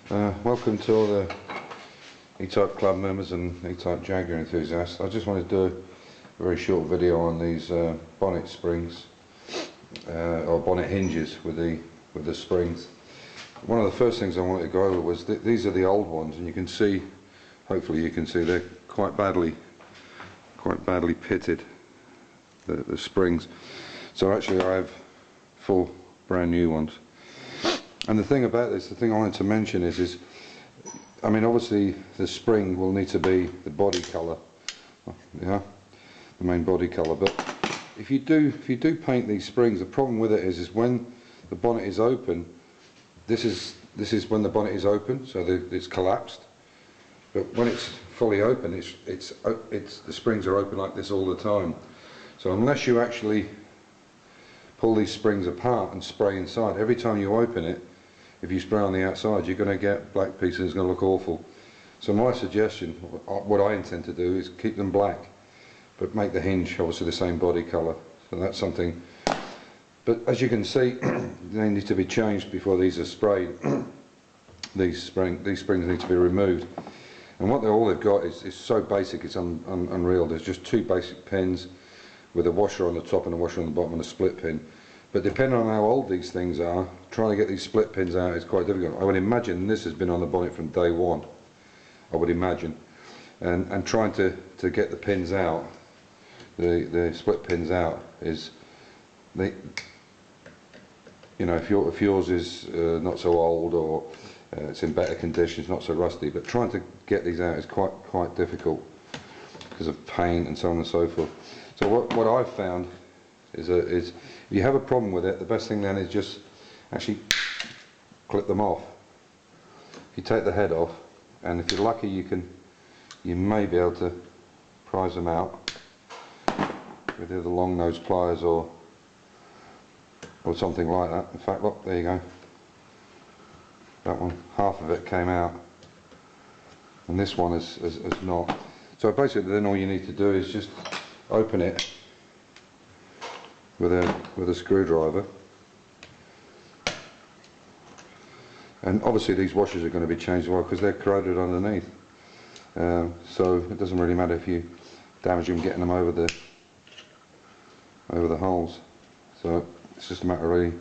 Welcome to all the E-Type Club members and E-Type Jaguar enthusiasts. I just wanted to do a very short video on these bonnet springs, or bonnet hinges with the springs. One of the first things I wanted to go over was these are the old ones, and you can see, hopefully you can see, they're quite badly pitted, the springs. So actually I have 4 brand new ones. And the thing about this, the thing I wanted to mention is I mean, obviously the spring will need to be the body colour, yeah, the main body colour. But if you do paint these springs, the problem with it is when the bonnet is open, this is when the bonnet is open, so it's collapsed. But when it's fully open, the springs are open like this all the time. So unless you actually pull these springs apart and spray inside, every time you open it, if you spray on the outside, you're going to get black pieces. It's going to look awful. So my suggestion, what I intend to do, is keep them black, but make the hinge obviously the same body colour. So that's something. But as you can see, they need to be changed before these are sprayed. These springs need to be removed. And what all they've got is so basic, it's unreal. There's just 2 basic pins with a washer on the top and a washer on the bottom and a split pin. But depending on how old these things are, trying to get these split pins out is quite difficult. I would imagine this has been on the bonnet from day one, I would imagine. And trying to get the pins out, the split pins out, is, you know, if yours is not so old, or it's in better condition, it's not so rusty, but trying to get these out is quite difficult because of paint and so on and so forth. So what I've found is if you have a problem with it, the best thing then is just actually clip them off. If you take the head off, and if you're lucky, you may be able to prise them out with either long nose pliers or something like that. In fact, look, there you go. That one, half of it came out, and this one is not. So basically, then all you need to do is just open it with a screwdriver, and obviously these washers are going to be changed as well because they're corroded underneath. So it doesn't really matter if you damage them getting them over the holes. So it's just a matter of really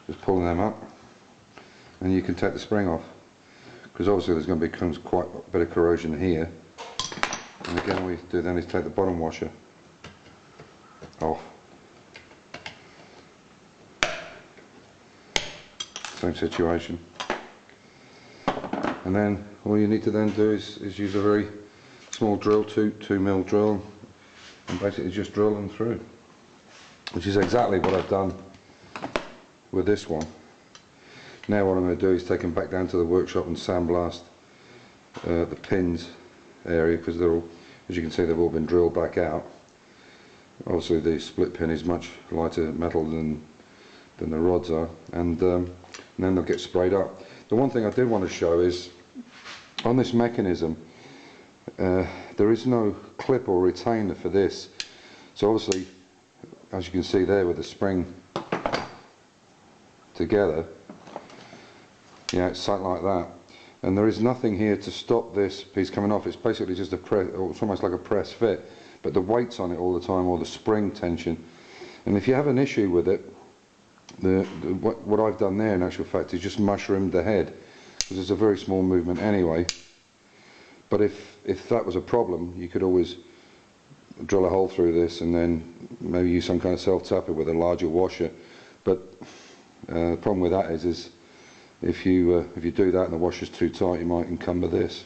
just pulling them up, and you can take the spring off, because obviously there's going to become quite a bit of corrosion here. And again, all we do then is take the bottom washer off. Same situation. And then all you need to then do is use a very small drill, 2mm drill, and basically just drill them through, which is exactly what I've done with this one. Now what I'm going to do is take them back down to the workshop and sandblast the pins area, because they're all, as you can see, they've all been drilled back out. Obviously the split pin is much lighter metal than the rods are, and then they'll get sprayed up. The one thing I did want to show is on this mechanism, there is no clip or retainer for this. So obviously, as you can see there with the spring together, yeah, it's sat like that, and there is nothing here to stop this piece coming off. It's basically just a press, or it's almost like a press fit, but the weight's on it all the time, or the spring tension. And if you have an issue with it, what I've done there in actual fact is just mushroomed the head, because it's a very small movement anyway. But if that was a problem, you could always drill a hole through this and then maybe use some kind of self-tapper with a larger washer. But the problem with that is if you do that and the washer's too tight, you might encumber this.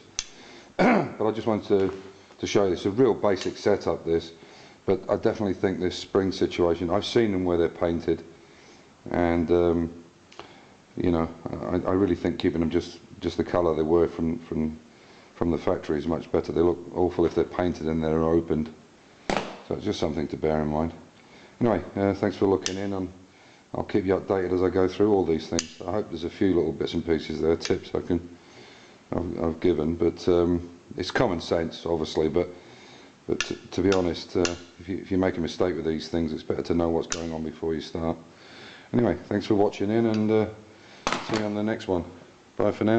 But I just wanted to show you, it's a real basic setup, this, but I definitely think this spring situation, I've seen them where they're painted, and you know, I really think keeping them just the colour they were from the factory is much better. They look awful if they're painted and they're opened. So it's just something to bear in mind. Anyway, thanks for looking in, and I'll keep you updated as I go through all these things. I hope there's a few little bits and pieces there, tips I've given, but it's common sense, obviously. But to be honest, if you make a mistake with these things, it's better to know what's going on before you start. Anyway, thanks for watching in, and see you on the next one. Bye for now.